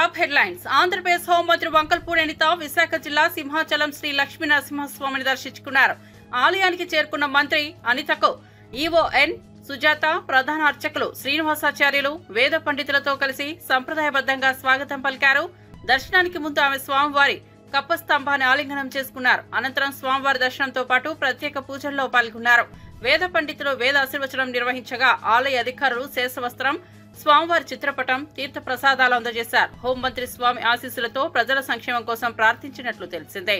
Top headlines. Andhra Pradesh హోంమంత్రి వంకల్పూడి అనిత విశాఖ జిల్లా సింహాచలం శ్రీ లక్ష్మీ నరసింహస్వామిని దర్శించుకున్నారు. ఆలయానికి చేరుకున్న మంత్రి అనితకు ఈవోఎన్ సుజాత, ప్రధాన అర్చకులు శ్రీనివాసాచార్యులు, వేద పండితులతో కలిసి సంప్రదాయబద్ధంగా స్వాగతం పలికారు. దర్శనానికి ముందు ఆమె స్వామివారి కప్పస్తంభాన్ని ఆలింగనం చేసుకున్నారు. అనంతరం స్వామివారి దర్శనంతో పాటు ప్రత్యేక పూజల్లో పాల్గొన్నారు. వేద పండితులు వేద ఆశీర్వచనం నిర్వహించగా ఆలయ అధికారులు శేషవస్త్రం, స్వామివారి చిత్రపటం, తీర్థ ప్రసాదాలు అందజేశారు. హోంమంత్రి స్వామి ఆశీస్సులతో ప్రజల సంక్షేమం కోసం ప్రార్థించినట్లు తెలిసిందే.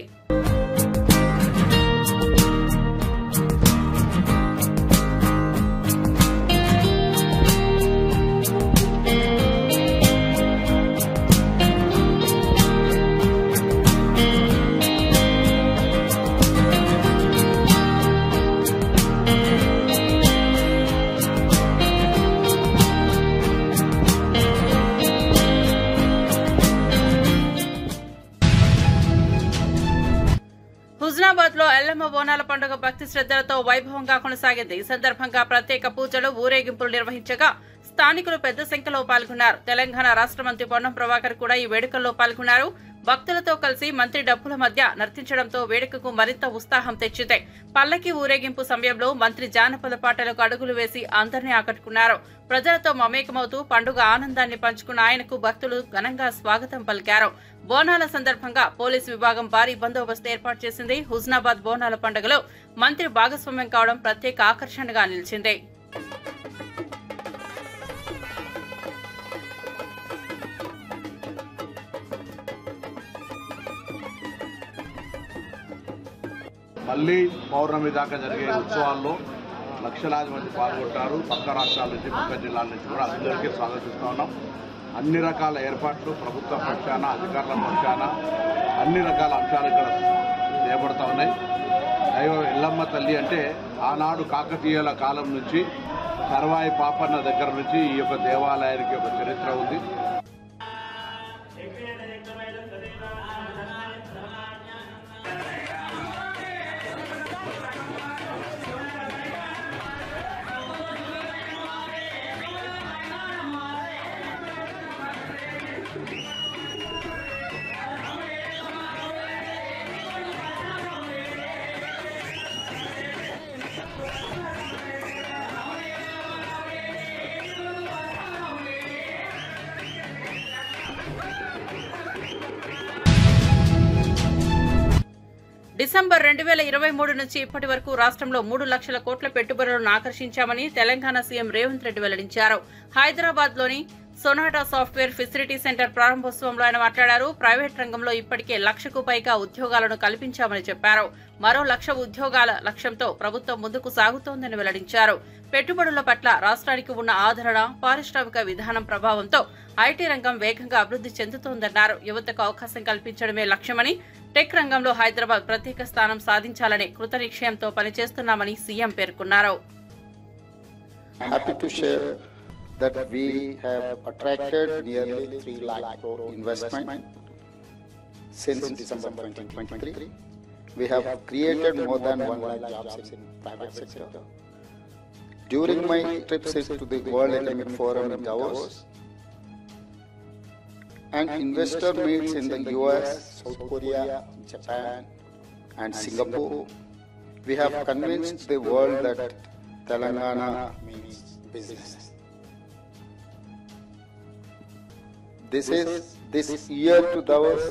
హుజనాబాద్ లో ఎల్లమ్మ బోనాల పండుగ భక్తి శ్రద్ధలతో వైభవంగా కొనసాగింది. ఈ సందర్భంగా ప్రత్యేక పూజలు, ఊరేగింపులు నిర్వహించగా స్థానికులు పెద్ద సంఖ్యలో పాల్గొన్నారు. తెలంగాణ రాష్ట్ర మంత్రి పొన్నం ప్రభాకర్ కూడా ఈ వేడుకల్లో పాల్గొన్నారు. భక్తులతో కలిసి మంత్రి డప్పుల మధ్య నర్తించడంతో వేడుకకు మరింత ఉత్సాహం తెచ్చింది. పల్లకి ఊరేగింపు సమయంలో మంత్రి జానపద పాటలకు అడుగులు వేసి అందరినీ ఆకట్టుకున్నారు. ప్రజలతో మమేకమవుతూ పండుగ ఆనందాన్ని పంచుకున్న ఆయనకు భక్తులు ఘనంగా స్వాగతం పలికారు. బోనాల సందర్భంగా పోలీసు విభాగం భారీ బందోబస్తు ఏర్పాటు చేసింది. హుజనాబాద్ బోనాల పండుగలో మంత్రి భాగస్వామ్యం కావడం ప్రత్యేక ఆకర్షణగా నిలిచింది. మళ్ళీ పౌర్ణమి దాకా జరిగే ఉత్సవాల్లో లక్షలాది మంది పాల్గొంటారు. పక్క రాష్ట్రాల నుంచి, పక్క జిల్లాల నుంచి కూడా అందరికీ స్వాగతిస్తూ ఉన్నాం. అన్ని రకాల ఏర్పాట్లు ప్రభుత్వ పక్షాన, అధికారుల పక్షాన అన్ని రకాల అంశాలు ఇక్కడ చేపడుతూ ఉన్నాయి. దైవ ఎల్లమ్మ తల్లి అంటే ఆనాడు కాకతీయుల కాలం నుంచి సర్వాయి పాపన్న దగ్గర నుంచి ఈ యొక్క దేవాలయానికి ఒక చరిత్ర ఉంది. డిసెంబర్ 2023 నుంచి ఇప్పటి వరకు రాష్ట్రంలో 3 లక్షల కోట్ల పెట్టుబడులను ఆకర్షించామని తెలంగాణ సీఎం రేవంత్ రెడ్డి వెల్లడించారు. హైదరాబాద్ లోని సొనాటా సాఫ్ట్వేర్ ఫెసిలిటీ సెంటర్ ప్రారంభోత్సవంలో ఆయన మాట్లాడారు. ప్రైవేట్ రంగంలో ఇప్పటికే 1,00,000కు పైగా ఉద్యోగాలను కల్పించామని చెప్పారు. మరో 1,00,000 ఉద్యోగాల లక్ష్యంతో ప్రభుత్వం ముందుకు సాగుతోందని వెల్లడించారు. పెట్టుబడుల పట్ల రాష్ట్రానికి ఉన్న ఆదరణ, పారిశ్రామిక విధానం ప్రభావంతో ఐటీ రంగం వేగంగా అభివృద్ధి చెందుతోందన్నారు. యువతకు అవకాశం కల్పించడమే లక్ష్యమని, టెక్ రంగంలో హైదరాబాద్ ప్రత్యేక స్థానం సాధించాలని కృతనిశ్చయంతో పనిచేస్తున్నామని సీఎం పేర్కొన్నారు. That we have attracted nearly 3 lakh crore investment since December 2023. We have created more than 1 lakh jobs in private sector. During my trips to the World Economic Forum in Davos and investor meets in the US, South Korea, Japan and Singapore, we have convinced the world that Telangana means business. This year to Davos,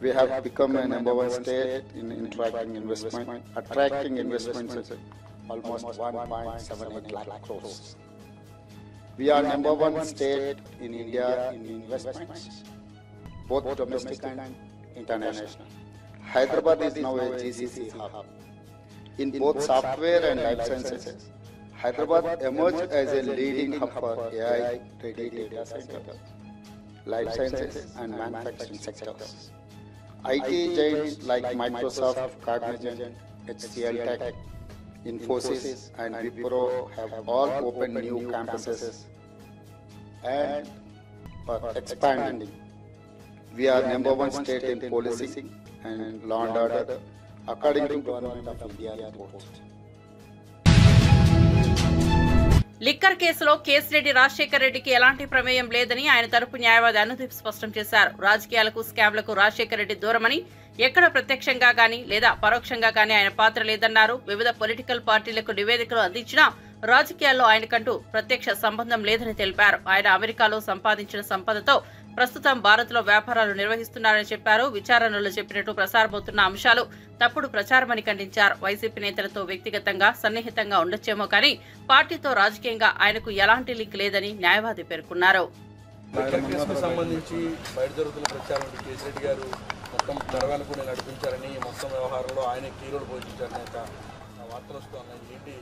we have become a #1 state in attracting investments at almost 1.78 lakh crores. We are #1 state in India in investments, both domestic and international. Hyderabad is now a GCC hub in both software and life sciences. Hyderabad emerged as a leading hub for AI-ready data centers, life sciences and manufacturing sectors. IT giants like Microsoft, Cognizant, HCL Tech, Infosys and Wipro have all opened new campuses and are expanding. We are #1 state in policing and law and order according to Government of India report. Liquor కేసులో కేసిరెడ్డి రాజశేఖర్ రెడ్డికి ఎలాంటి ప్రమేయం లేదని ఆయన తరపు న్యాయవాది అనుదీప్ స్పష్టం చేశారు. రాజకీయాలకు స్కామ్లకు రాజశేఖర్ రెడ్డి దూరమని, ఎక్కడ ప్రత్యక్షంగా గానీ లేదా పరోక్షంగా గానీ ఆయన పాత్ర లేదన్నారు. వివిధ పొలిటికల్ పార్టీలకు నివేదికలు అందించినా రాజకీయాల్లో ఆయనకంటూ ప్రత్యక్ష సంబంధం లేదని తెలిపారు. ఆయన అమెరికాలో సంపాదించిన సంపదతో ప్రస్తుతం భారత్లో వ్యాపారాలు నిర్వహిస్తున్నారని చెప్పారు. విచారణలో చెప్పినట్టు ప్రసారమవుతున్న అంశాలు తప్పుడు ప్రచారమని ఖండించారు. వైసీపీ నేతలతో వ్యక్తిగతంగా సన్నిహితంగా ఉండొచ్చేమో కానీ పార్టీతో రాజకీయంగా ఆయనకు ఎలాంటి లింక్ లేదని న్యాయవాది పేర్కొన్నారు. సంబంధించి బయట జరుగుతున్న ప్రచారం కేసీరెడ్డి గారు మొత్తం తెరవనుకుని నడిపించారని, మొత్తం వ్యవహారంలో ఆయన కీరోలు పోషించారని వార్తలు వస్తున్నాయి. ఏంటి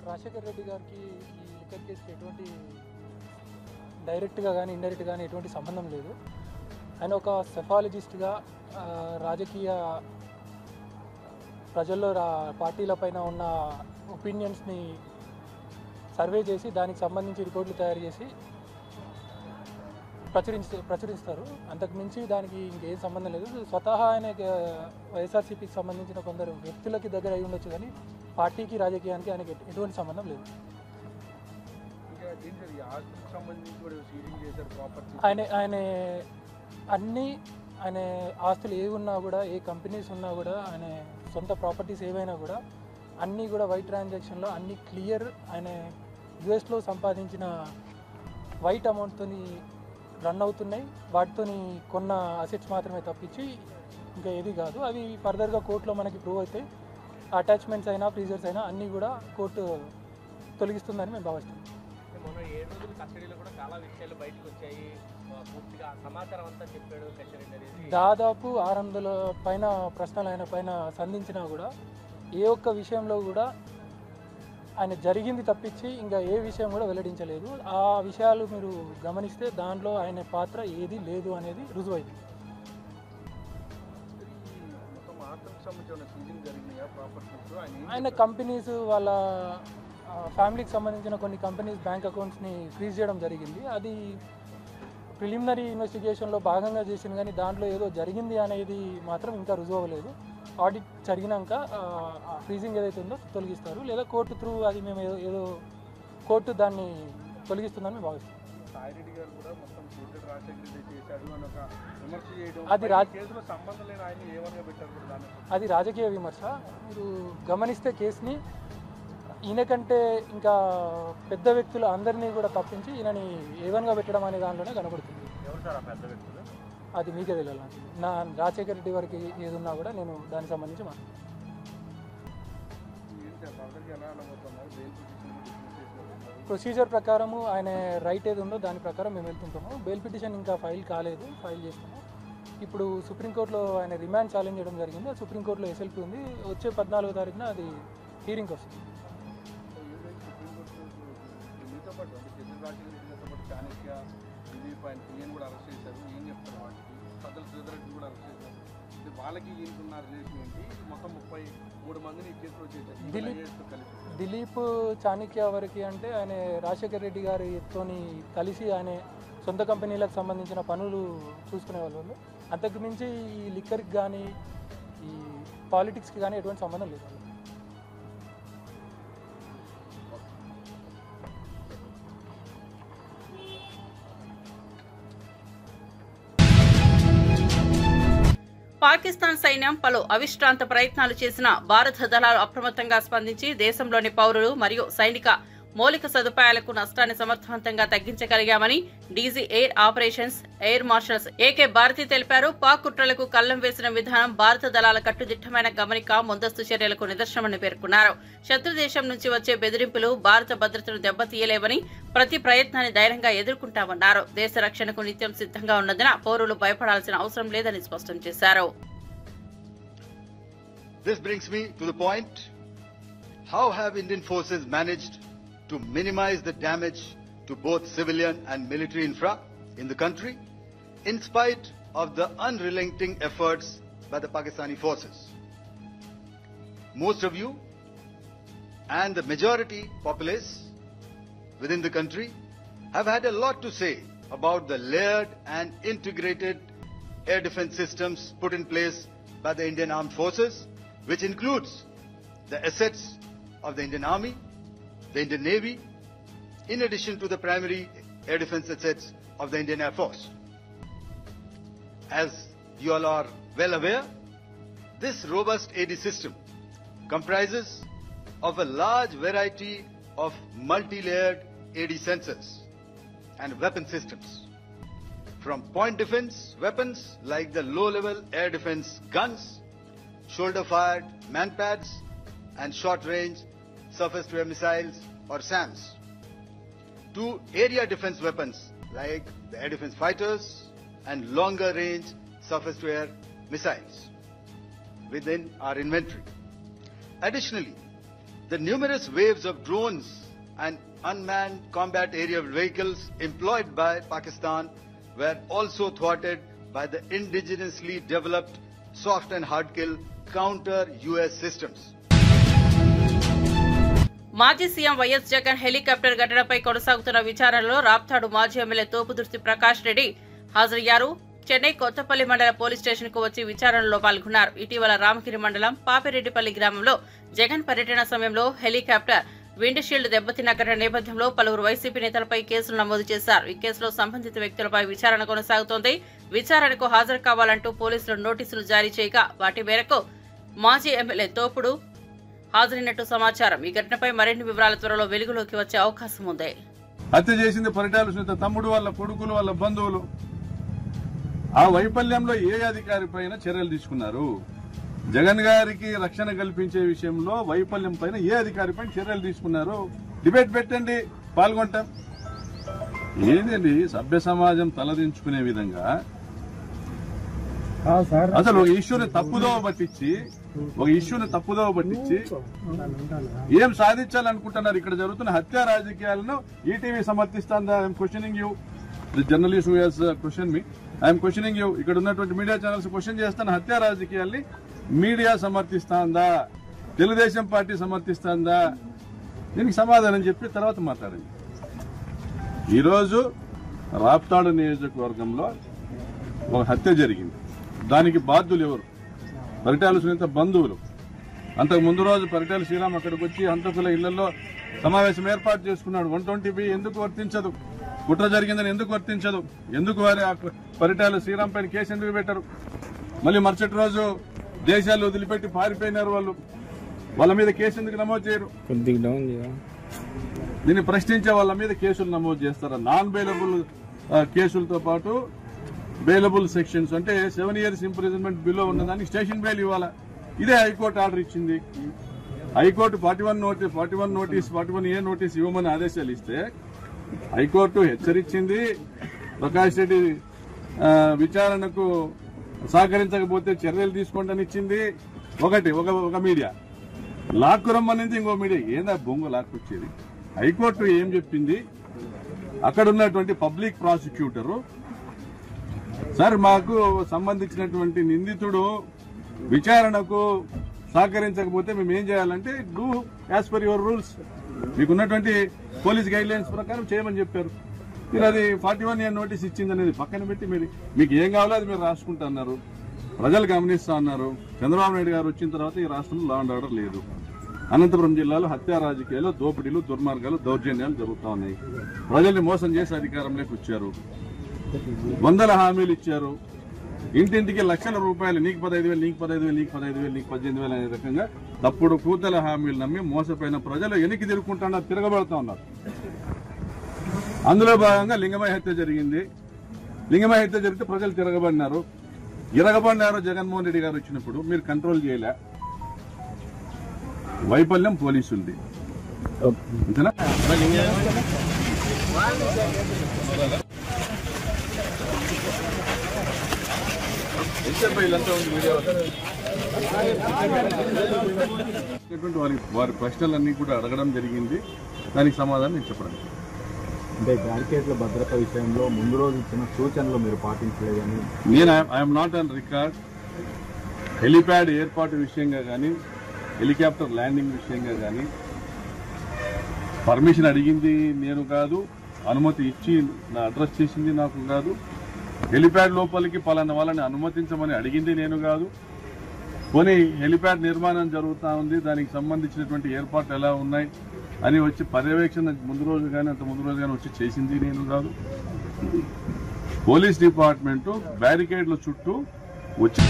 రాజశేఖర్ రెడ్డి గారికి ఈ లిక్కర్ కేసుకి ఎటువంటి డైరెక్ట్గా కానీ ఇండైరెక్ట్గా కానీ ఎటువంటి సంబంధం లేదు. ఆయన ఒక సెఫాలజిస్ట్గా రాజకీయ ప్రజల్లో పార్టీలపైన ఉన్న ఒపీనియన్స్ని సర్వే చేసి దానికి సంబంధించి రిపోర్ట్లు తయారు చేసి ప్రచురిస్తారు. అంతకుమించి దానికి ఇంకేం సంబంధం లేదు. స్వతహా ఆయన వైఎస్ఆర్సీపీకి సంబంధించిన కొందరు వ్యక్తులకి దగ్గర అయి ఉండొచ్చు కానీ పార్టీకి రాజకీయానికి ఆయనకి ఎటువంటి సంబంధం లేదు. ఆయన ఆస్తులు ఏవి ఉన్నా కూడా, ఏ కంపెనీస్ ఉన్నా కూడా, ఆయన సొంత ప్రాపర్టీస్ ఏవైనా కూడా అన్నీ కూడా వైట్ ట్రాన్సాక్షన్లో అన్నీ క్లియర్. ఆయన యుఎస్లో సంపాదించిన వైట్ అమౌంట్తో రన్ అవుతున్నాయి. వాటితో కొన్న అసెట్స్ మాత్రమే తప్పించి ఇంకా ఏది కాదు. అవి ఫర్దర్గా కోర్టులో మనకి ప్రూవ్ అవుతాయి. అటాచ్మెంట్స్ అయినా ఫ్రీజర్స్ అయినా అన్నీ కూడా కోర్టు తొలగిస్తుందని మేము భావిస్తున్నాం. మొన్న 7 రోజులు కస్టడీలో కూడా చాలా విషయాలు బయటకు వచ్చాయి. పూర్తిగా సమాచారం అంతా చెప్పాడు కస్టడీ. దాదాపు 600 పైన ప్రశ్నలు ఆయన పైన సంధించినా కూడా ఏ ఒక్క విషయంలో కూడా ఆయన జరిగింది తప్పించి ఇంకా ఏ విషయం కూడా వెల్లడించలేదు. ఆ విషయాలు మీరు గమనిస్తే దాంట్లో ఆయన పాత్ర ఏది లేదు అనేది రుజువైంది. ఆయన కంపెనీస్ వాళ్ళ ఫ్యామిలీకి సంబంధించిన కొన్ని కంపెనీస్ బ్యాంక్ అకౌంట్స్ని ఫ్రీజ్ చేయడం జరిగింది. అది ప్రిలిమినరీ ఇన్వెస్టిగేషన్లో భాగంగా చేసింది కానీ దాంట్లో ఏదో జరిగింది అనేది మాత్రం ఇంకా రుజువు అవ్వలేదు. ఆడిట్ జరిగినాక ఫ్రీజింగ్ ఏదైతే ఉందో తొలగిస్తారు, లేదా కోర్టు త్రూ అది మేము ఏదో కోర్టు దాన్ని తొలగిస్తుందని మేము భావిస్తాం. అది రాజకీయ విమర్శ. మీరు గమనిస్తే కేసుని ఈయన కంటే ఇంకా పెద్ద వ్యక్తులు అందరినీ కూడా తప్పించి ఈయనని ఏవన్గా పెట్టడం అనే దాంట్లోనే కనబడుతుంది. అది మీకే తెలియాలి. నా రాజశేఖర్ రెడ్డి వారికి ఏది ఉన్నా కూడా నేను దానికి సంబంధించి ప్రొసీజర్ ప్రకారము ఆయన రైట్ ఏది ఉందో దాని ప్రకారం మేము వెళ్తుంటాము. బెయిల్ పిటిషన్ ఇంకా ఫైల్ కాలేదు, ఫైల్ చేస్తాము. ఇప్పుడు సుప్రీంకోర్టులో ఆయన రిమాండ్ ఛాలెంజ్ చేయడం జరిగింది. సుప్రీంకోర్టులో ఎస్ఎల్పీ ఉంది. వచ్చే 14వ తారీఖున అది హీరింగ్కి వస్తుంది. దిలీప్ చాణక్య వరకు అంటే ఆయన రాజశేఖర్ రెడ్డి గారితో కలిసి ఆయన సొంత కంపెనీలకు సంబంధించిన పనులు చూసుకునే వాళ్ళు. అంతకు మించి ఈ లిక్కర్కి కానీ ఈ పాలిటిక్స్కి కానీ ఎటువంటి సంబంధం లేదు. పాకిస్తాన్ సైన్యం పలు అవిశ్రాంత ప్రయత్నాలు చేసిన భారత దళాలు అప్రమత్తంగా స్పందించి దేశంలోని పౌరులు మరియు సైనిక మౌలిక సదుపాయాలకు నష్టాన్ని సమర్థవంతంగా తగ్గించగలిగామని DG air operations air marshals AK Bharti తెలిపారు. పాక్ కుట్రలకు కళ్లం వేసిన విధానం భారత దళాల కట్టుదిట్టమైన గమనిక, ముందస్తు చర్యలకు నిదర్శనమని పేర్కొన్నారు. శత్రు దేశం నుంచి వచ్చే బెదిరింపులు భారత భద్రతను దెబ్బతీయలేవని, ప్రతి ప్రయత్నాన్ని ధైర్యంగా ఎదుర్కొంటామన్నారు. దేశ రక్షణకు నిత్యం సిద్ధంగా ఉన్నందున పౌరులు భయపడాల్సిన అవసరం లేదని స్పష్టం చేశారు. This brings me to the point: how have Indian forces managed to minimize the damage to both civilian and military infra in the country, in spite of the unrelenting efforts by the Pakistani forces? Most of you and the majority populace within the country have had a lot to say about the layered and integrated air defense systems put in place by the Indian Armed Forces, which includes the assets of the Indian Army, the Indian Navy, in addition to the primary air defense assets of the Indian Air Force. As you all are well aware, this robust AD system comprises of a large variety of multi-layered AD sensors and weapon systems, from point defense weapons like the low-level air defense guns, shoulder-fired manpads, and short-range surface-to-air missiles or SAMs, to area defense weapons like the air defense fighters and longer-range surface-to-air missiles within our inventory. Additionally, the numerous waves of drones and unmanned combat aerial vehicles employed by Pakistan were also thwarted by the indigenously developed soft and hard kill counter-US systems. మాజీ CM YS Jagan helicopter ఘటనపై కొనసాగుతున్న విచారణలో రాప్తాడు మాజీ MLA Thopudurthi Prakash Reddy హాజరయ్యారు. చెన్నై కొత్తపల్లి మండల police station కు వచ్చి విచారణలో పాల్గొన్నారు. ఇటీవల రామగిరి మండలం పాపిరెడ్డిపల్లి గ్రామంలో జగన్ పర్యటన సమయంలో హెలికాప్టర్ విండ్ షీల్డ్ దెబ్బతిన్న ఘటన నేపథ్యంలో పలువురు వైసీపీ నేతలపై కేసులు నమోదు చేశారు. ఈ కేసులో సంబంధిత వ్యక్తులపై విచారణ కొనసాగుతోంది. విచారణకు హాజరు కావాలంటూ పోలీసులు నోటీసులు జారీ చేయగా వాటి మేరకు మాజీ ఎమ్మెల్యే తోపుడు హాజరైనట్టు సమాచారం. ఈ ఘటనపై మరిన్ని వివరాల త్వరలో వెలుగులోకి వచ్చే అవకాశం ఉంది. హత్య చేసింది పరిటాల సునీత తమ్ముడు, వాళ్ళ కొడుకులు, వాళ్ళ బంధువులు. ఆ వైఫల్యంలో ఏ అధికారి పైన చర్యలు తీసుకున్నారు? జగన్ గారికి రక్షణ కల్పించే విషయంలో వైఫల్యం పైన ఏ అధికారి పైన చర్యలు తీసుకున్నారు? డిబేట్ పెట్టండి, పాల్గొంటాం. ఏంటండి సభ్య సమాజం తలదించుకునే విధంగా అసలు ఒక ఇష్యూని తప్పుదోవ పట్టించి ఏం సాధించాలనుకుంటున్నారు? ఇక్కడ జరుగుతున్న హత్య రాజకీయాలను ఈటీవీ సమర్థిస్తుందా? I'm questioning you, the journalist who has question me, I'm questioning you. ఇక్కడ ఉన్నటువంటి మీడియా ఛానల్స్ క్వశ్చన్ చేస్తున్న హత్య రాజకీయాల్ని మీడియా సమర్థిస్తుందా? తెలుగుదేశం పార్టీ సమర్థిస్తుందా? దీనికి సమాధానం చెప్పి తర్వాత మాట్లాడండి. ఈరోజు రాప్తాడు నియోజకవర్గంలో ఒక హత్య జరిగింది. దానికి బాధ్యులు ఎవరు? పరిటాల సునీత బంధువులు. అంతకు ముందు రోజు పరిటాల శ్రీరామ్ అక్కడికి వచ్చి హంతకుల ఇళ్లలో సమావేశం ఏర్పాటు చేసుకున్నాడు. 120B ఎందుకు వర్తించదు? కుట్ర జరిగిందని ఎందుకు వర్తించదు? ఎందుకు వారి పరిటాల శ్రీరామ్ పైన కేసు ఎందుకు పెట్టరు? మళ్ళీ మరుసటి రోజు దేశాలు వదిలిపెట్టి పారిపోయినారు వాళ్ళు. వాళ్ళ మీద కేసు ఎందుకు నమోదు చేయరు? దీన్ని ప్రశ్నించే వాళ్ళ మీద కేసులు నమోదు చేస్తారా? నాన్ బెయిలబుల్ కేసులతో పాటు బెయిలబుల్ సెక్షన్స్ అంటే 7 years ఇంప్రిజన్మెంట్ బిలో ఉన్నదానికి స్టేషన్ బెయిల్ ఇవ్వాలా? ఇదే హైకోర్టు ఆర్డర్ ఇచ్చింది. హైకోర్టు 41A నోటీస్ ఇవ్వమని ఆదేశాలు ఇస్తే హైకోర్టు హెచ్చరించింది. ప్రకాష్ రెడ్డి విచారణకు సహకరించకపోతే చర్యలు తీసుకోండి అని ఇచ్చింది. ఒక మీడియా లాక్కురమ్మనింది, ఇంకో మీడియా. ఏందా బొంగు లాక్కొచ్చేది? హైకోర్టు ఏం చెప్పింది? అక్కడ ఉన్నటువంటి పబ్లిక్ ప్రాసిక్యూటరు, సార్ మాకు సంబంధించినటువంటి నిందితుడు విచారణకు సహకరించకపోతే మేము ఏం చేయాలంటే do as per your rules, మీకున్నటువంటి పోలీస్ గైడ్ లైన్స్ ప్రకారం చేయమని చెప్పారు. మీరు అది 41A నోటీస్ ఇచ్చింది అనేది పక్కన పెట్టి మీకు ఏం కావాలో అది మీరు రాసుకుంటున్నారు. ప్రజలు గమనిస్తా ఉన్నారు. చంద్రబాబు నాయుడు గారు వచ్చిన తర్వాత ఈ రాష్ట్రంలో లా అండ్ ఆర్డర్ లేదు. అనంతపురం జిల్లాలో హత్యా రాజకీయాలు, దోపిడీలు, దుర్మార్గాలు, దౌర్జన్యాలు జరుగుతూ ఉన్నాయి. ప్రజల్ని మోసం చేసి అధికారంలోకి వచ్చారు. వందల హామీలు ఇచ్చారు. ఇంటింటికి లక్షల రూపాయలు, నీకు 15,000, నీకు 15,000, నీకు 15,000, నీకు 18,000 అనే రకంగా తప్పుడు కూతల హామీలు నమ్మి మోసపోయిన ప్రజలు వెనక్కి తిరగబడుతూ ఉన్నారు. అందులో భాగంగా లింగమయ్య హత్య జరిగింది. లింగమయ్య హత్య జరిగితే ప్రజలు తిరగబడినారు. జగన్మోహన్ రెడ్డి గారు వచ్చినప్పుడు మీరు కంట్రోల్ చేయలే. వైఫల్యం పోలీసులది. అంతేనా? వారి ప్రశ్నలన్నీ కూడా అడగడం జరిగింది. దానికి సమాధానం నేను చెప్పడం. అంటే బ్యారికేడ్ల భద్రత విషయంలో ముందు రోజు ఇచ్చిన సూచనలు మీరు పాటించలేదని నేను I'm not on record. Helipad ఏర్పాటు విషయంగా కానీ, హెలికాప్టర్ ల్యాండింగ్ విషయంగా కానీ పర్మిషన్ అడిగింది నేను కాదు, అనుమతి ఇచ్చి నా అడ్రస్ చేసింది నాకు కాదు. హెలిప్యాడ్ లోపలికి పలానా వాళ్ళని అనుమతించమని అడిగింది నేను కాదు. పోనీ హెలిప్యాడ్ నిర్మాణం జరుగుతూ ఉంది, దానికి సంబంధించినటువంటి ఏర్పాట్లు ఎలా ఉన్నాయి, అని వచ్చి పర్యవేక్షణ ముందు రోజు కానీ అంత ముందు రోజు కానీ వచ్చి చేసింది నేను కాదు. పోలీస్ డిపార్ట్మెంట్ బ్యారికేడ్ల చుట్టూ వచ్చి.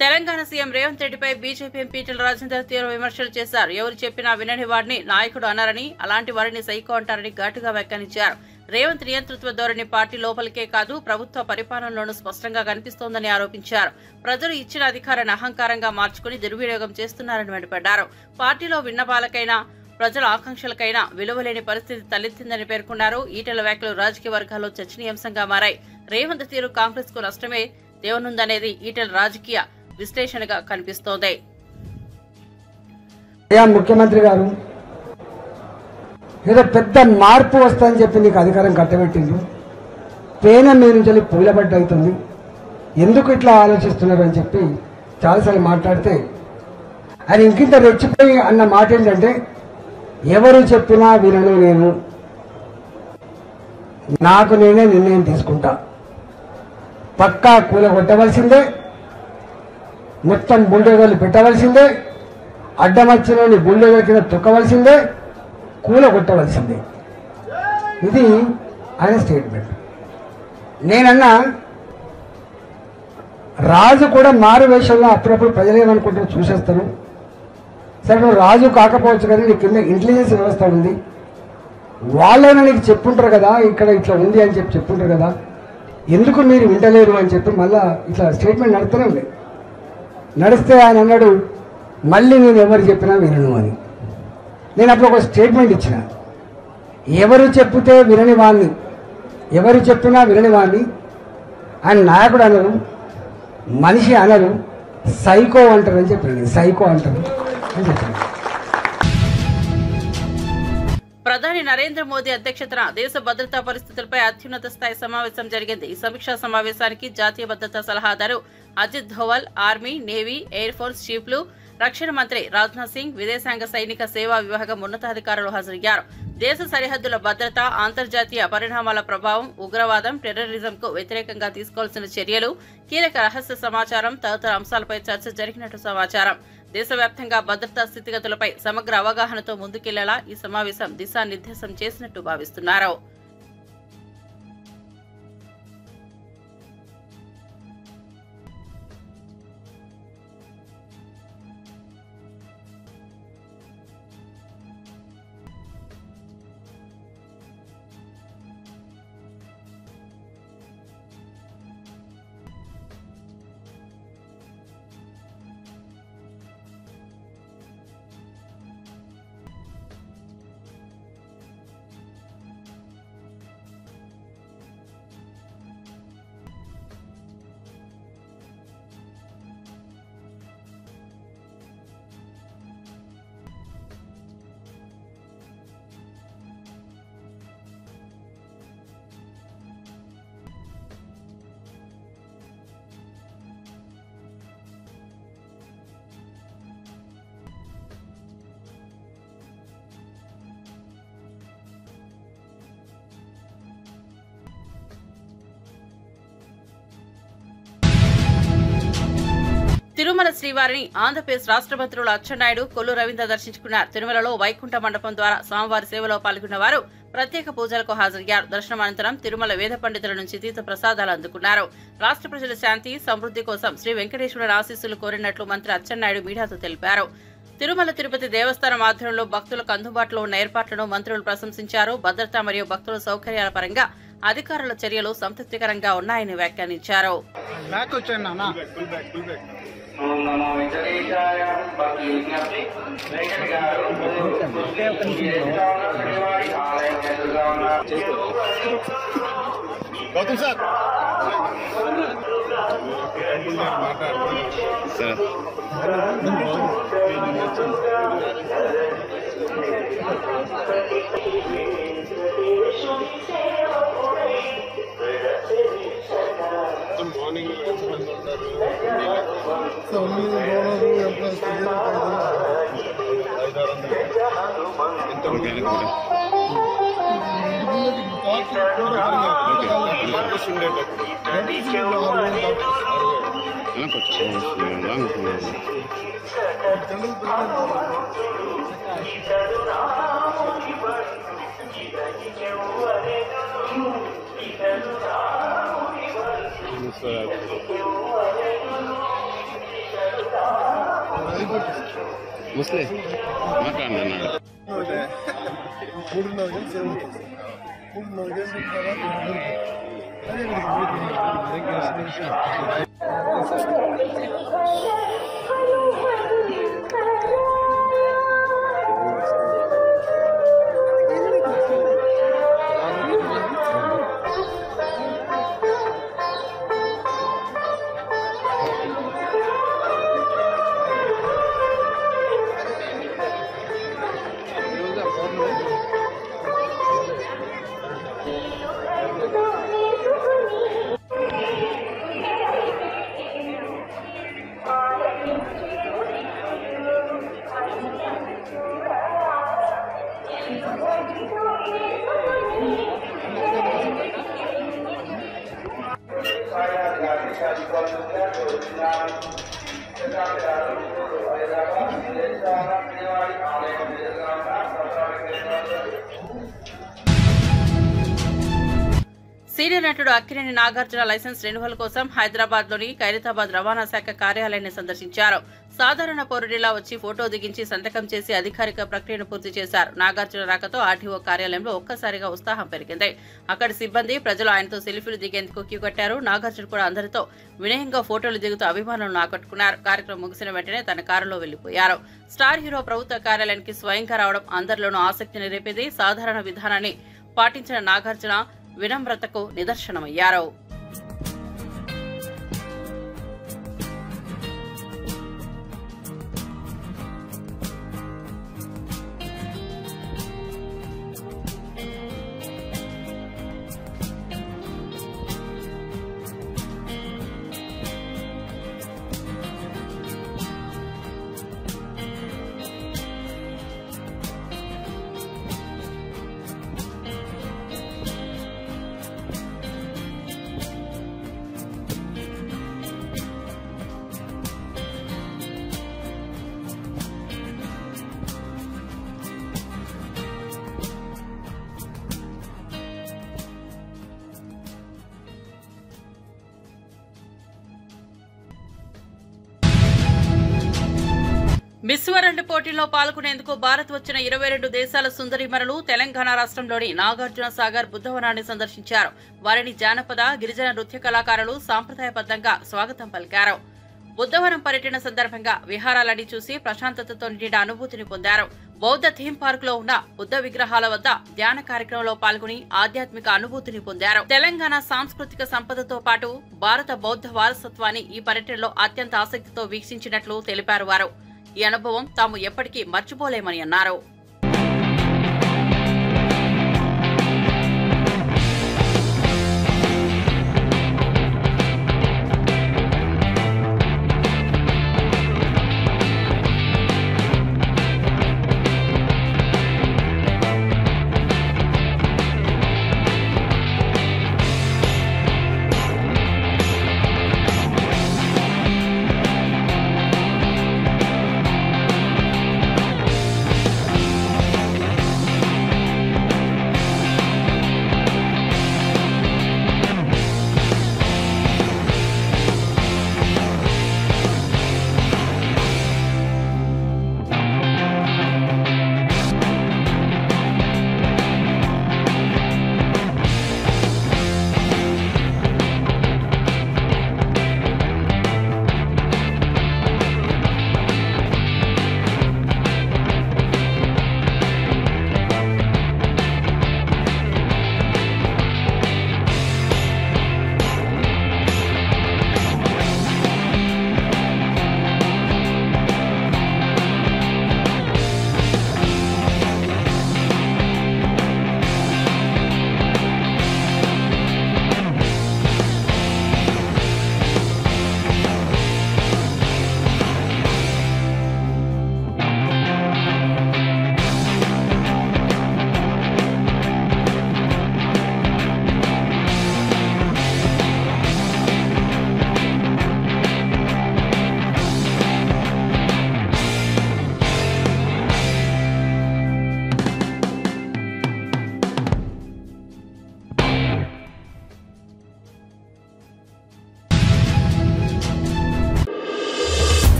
తెలంగాణ సీఎం రేవంత్ రెడ్డిపై బీజేపీ ఎంపీ ఈటెల రాజేందర్ తీవ్ర విమర్శలు చేశారు. ఎవరు చెప్పినా వినని వాడిని నాయకుడు అన్నారని, అలాంటి వారిని సైకో అంటారని ఘాటుగా వ్యాఖ్యానించారు. రేవంత్ నియంతృత్వ ధోరణి పార్టీ లోపలికే కాదు ప్రభుత్వ పరిపాలనలోనూ స్పష్టంగా కనిపిస్తోందని ఆరోపించారు. ప్రజలు ఇచ్చిన అధికారాన్ని అహంకారంగా మార్చుకుని దుర్వినియోగం చేస్తున్నారని మండిపడ్డారు. పార్టీలో విన్నపాలకైనా ప్రజల ఆకాంక్షలకైనా విలువలేని పరిస్థితి తలెత్తిందని పేర్కొన్నారు. ఈటెల వ్యాఖ్యలు రాజకీయ వర్గాల్లో చర్చనీయాంశంగా మారాయి. రేవంత్ తీరు కాంగ్రెస్ కు నష్టమే దేవనుందనేది ఈటెల రాజకీయ విశ్లేషణగా కనిపిస్తోంది. ముఖ్యమంత్రి గారు ఏదో పెద్ద మార్పు వస్తుందని చెప్పి నీకు అధికారం కట్టబెట్టింది, పేన మీ నుంచి పూలబడ్డ అవుతుంది, ఎందుకు ఇట్లా ఆలోచిస్తున్నారు అని చెప్పి చాలాసార్లు మాట్లాడితే ఆయన ఇంకింత రెచ్చిపోయి అన్న మాట ఏంటంటే, ఎవరు చెప్పినా వినను, నేను నాకు నేనే నిర్ణయం తీసుకుంటా, పక్కా కూలగొట్టవలసిందే, మొత్తం బుల్డోజర్లు పెట్టవలసిందే, అడ్డమచ్చినోని బుల్డోజర్ కింద తొక్కవలసిందే, కూలగొట్టవలసిందే. ఇది ఆయన స్టేట్మెంట్. నేనన్నా రాజు కూడా మారు వేషంలో అప్పుడప్పుడు ప్రజలు ఏమనుకుంటారో చూసేస్తాను. సరే నువ్వు రాజు కాకపోవచ్చు కానీ నీ కింద ఇంటెలిజెన్స్ వ్యవస్థ ఉంది, వాళ్ళైనా నీకు చెప్పుంటారు కదా ఇక్కడ ఇట్లా ఉంది అని చెప్పి చెప్పుంటారు కదా, ఎందుకు మీరు వింటలేరు అని చెప్పి మళ్ళా ఇట్లా స్టేట్మెంట్ నడుస్తూనే ఉంది. నడిస్తే ఆయన అన్నాడు మళ్ళీ నేను ఎవరు చెప్పినా వినను అని. నేను అప్పుడు ఒక స్టేట్మెంట్ ఇచ్చిన, ఎవరు చెప్తే వినని వాడిని, ఎవరు చెప్పినా వినని వాడిని ఆయన నాయకుడు అనరు, మనిషి అనరు, సైకో అంటారు అని చెప్పాను. సైకో అంటారు అని చెప్పాను. ప్రధాని నరేంద్ర మోదీ అధ్యక్షతన దేశ భద్రతా పరిస్థితులపై అత్యున్నత స్థాయి సమావేశం జరిగింది. ఈ సమీక్షా సమావేశానికి జాతీయ భద్రతా సలహాదారు Ajit Doval, army, navy, air force చీఫ్లు, రక్షణ మంత్రి రాజ్నాథ్ సింగ్, విదేశాంగ సైనిక సేవా విభాగం ఉన్నతాధికారులు హాజరయ్యారు. దేశ సరిహద్దుల భద్రత, అంతర్జాతీయ పరిణామాల ప్రభావం, ఉగ్రవాదం, టెర్రరిజంకు వ్యతిరేకంగా తీసుకోవాల్సిన చర్యలు, కీలక రహస్య సమాచారం తదితర అంశాలపై చర్చ జరిగినట్టు సమాచారం. దేశవ్యాప్తంగా భద్రతా స్థితిగతులపై సమగ్ర అవగాహనతో ముందుకెళ్లేలా ఈ సమావేశం దిశానిర్దేశం చేసినట్టు భావిస్తున్నారు. తిరుమల శ్రీవారిని ఆంధ్రప్రదేశ్ రాష్ట్ర మంత్రులు అచ్చెన్నాయుడు, కొల్లు రవీంద్ర దర్శించుకున్నారు. తిరుమలలో వైకుంఠ మండపం ద్వారా స్వామివారి సేవలో పాల్గొన్న వారు ప్రత్యేక పూజలకు హాజరయ్యారు. దర్శనం అనంతరం తిరుమల వేద పండితుల నుంచి తీర్థ ప్రసాదాలు అందుకున్నారు. రాష్ట్ర ప్రజల శాంతి, సమృద్ధి కోసం శ్రీ వెంకటేశ్వరుని ఆశీస్సులు కోరినట్లు మంత్రి అచ్చెన్నాయుడు మీడియాతో తెలిపారు. తిరుమల తిరుపతి దేవస్థానం ఆధ్వర్యంలో భక్తులకు అందుబాటులో ఉన్న ఏర్పాట్లను మంత్రులు ప్రశంసించారు. భద్రత మరియు భక్తుల సౌకర్యాల పరంగా అధికారుల చర్యలు సంతృప్తికరంగా ఉన్నాయని వ్యాఖ్యానించారు. Jangan ముస్లిం మాట్లాడినాడు సీనియర్ నటుడు అక్కినేని నాగార్జున లైసెన్స్ రెన్యువల్ కోసం హైదరాబాద్ లోని ఖైరతాబాద్ రవాణా శాఖ కార్యాలయాన్ని సందర్శించారు. సాధారణ పౌరుడిలా వచ్చి ఫోటో దిగించి సంతకం చేసి అధికారిక ప్రక్రియను పూర్తి చేశారు. నాగార్జున రాకతో ఆర్టీఓ కార్యాలయంలో ఒక్కసారిగా ఉత్సాహం పెరిగింది. అక్కడి సిబ్బంది ప్రజలు ఆయనతో సెల్ఫీలు దిగేందుకు క్యూ కట్టారు. నాగార్జున కూడా అందరితో వినయంగా ఫోటోలు దిగుతూ అభిమానులను ఆకట్టుకున్నారు. కార్యక్రమం ముగిసిన వెంటనే తన కారులో వెళ్లిపోయారు. స్టార్ హీరో ప్రభుత్వ కార్యాలయానికి స్వయంగా రావడం అందరిలోనూ ఆసక్తిని రేపేది. సాధారణ విధానాన్ని పాటించిన నాగార్జున వినమ్రతకు నిదర్శనమయ్యారు. మిస్ వరల్డ్ పోటీల్లో పాల్గొనేందుకు భారత్ వచ్చిన 22 దేశాల సుందరీమణులు తెలంగాణ రాష్ట్రంలోని నాగార్జున సాగర్ బుద్ధవనాన్ని సందర్శించారు. వారిని జానపద, గిరిజన నృత్య కళాకారులు సాంప్రదాయబద్దంగా స్వాగతం పలికారు. బుద్ధవనం పర్యటన సందర్భంగా విహారాలన్నీ చూసి ప్రశాంతతతో నిండిన అనుభూతిని పొందారు. బౌద్ధ థీమ్ పార్క్ లో ఉన్న బుద్ధ విగ్రహాల వద్ద ధ్యాన కార్యక్రమంలో పాల్గొని ఆధ్యాత్మిక అనుభూతిని పొందారు. తెలంగాణ సాంస్కృతిక సంపదతో పాటు భారత బౌద్ధ వారసత్వాన్ని ఈ పర్యటనలో అత్యంత ఆసక్తితో వీక్షించినట్లు తెలిపారు వారు. ఈ అనుభవం తాము ఎప్పటికీ మర్చిపోలేమని అన్నారు.